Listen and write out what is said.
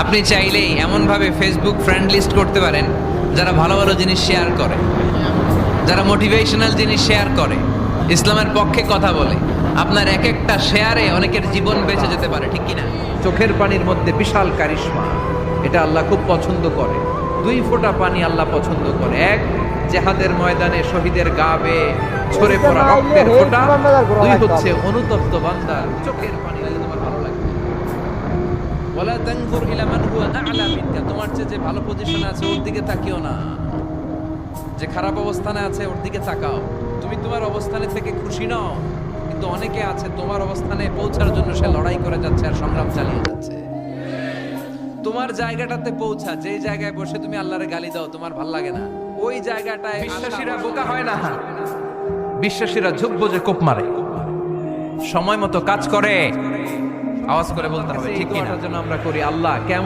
আপনি চাইলেই এমনভাবে ফেসবুক ফ্রেন্ড লিস্ট করতে পারেন যারা ভালো ভালো জিনিস শেয়ার করে, যারা মোটিভেশনাল জিনিস শেয়ার করে, ইসলামের পক্ষে কথা বলে। আপনার এক একটা শেয়ারে অনেকের জীবন বেঁচে যেতে পারে, ঠিক কিনা? চোখের পানির মধ্যে বিশাল কারিশমা, এটা আল্লাহ খুব পছন্দ করে। 2 ফোঁটা পানি আল্লাহ পছন্দ করে। এক, জেহাদের ময়দানে শহীদের গা বেয়ে ঝরে পড়া রক্তের ফোঁটা। 2 হচ্ছে অনুতপ্ত বান্দার চোখের পানি, হলে তোমার ভালো লাগবে। ওয়ালা তানজুর ইলা মান হুয়া আ'লা মিনকা, তোমার চেয়ে যে ভালো পজিশনে আছে ওর দিকে তাকিও না, যে খারাপ অবস্থানে আছে ওর দিকে তাকাও। তুমি তোমার অবস্থানে থেকে খুশি নও, কিন্তু অনেকে আছে তোমার অবস্থানে পৌঁছার জন্য সে লড়াই করে যাচ্ছে আর সংগ্রাম চালিয়ে যাচ্ছে। তোমার জায়গাটাতে পৌঁছা, যেই জায়গায় বসে তুমি আল্লাহরে গালি দাও তোমার ভাল লাগে না, ওই জায়গাটায় বিশ্বাসীরা বোকা হয় না, বিশ্বাসীরা ঝুঁকবো যে কোপ মারে, সময় মতো কাজ করে। আওয়াজ করে বলতে হবে, ঠিক কিনা? জন্য আমরা করি, আল্লাহ কেমন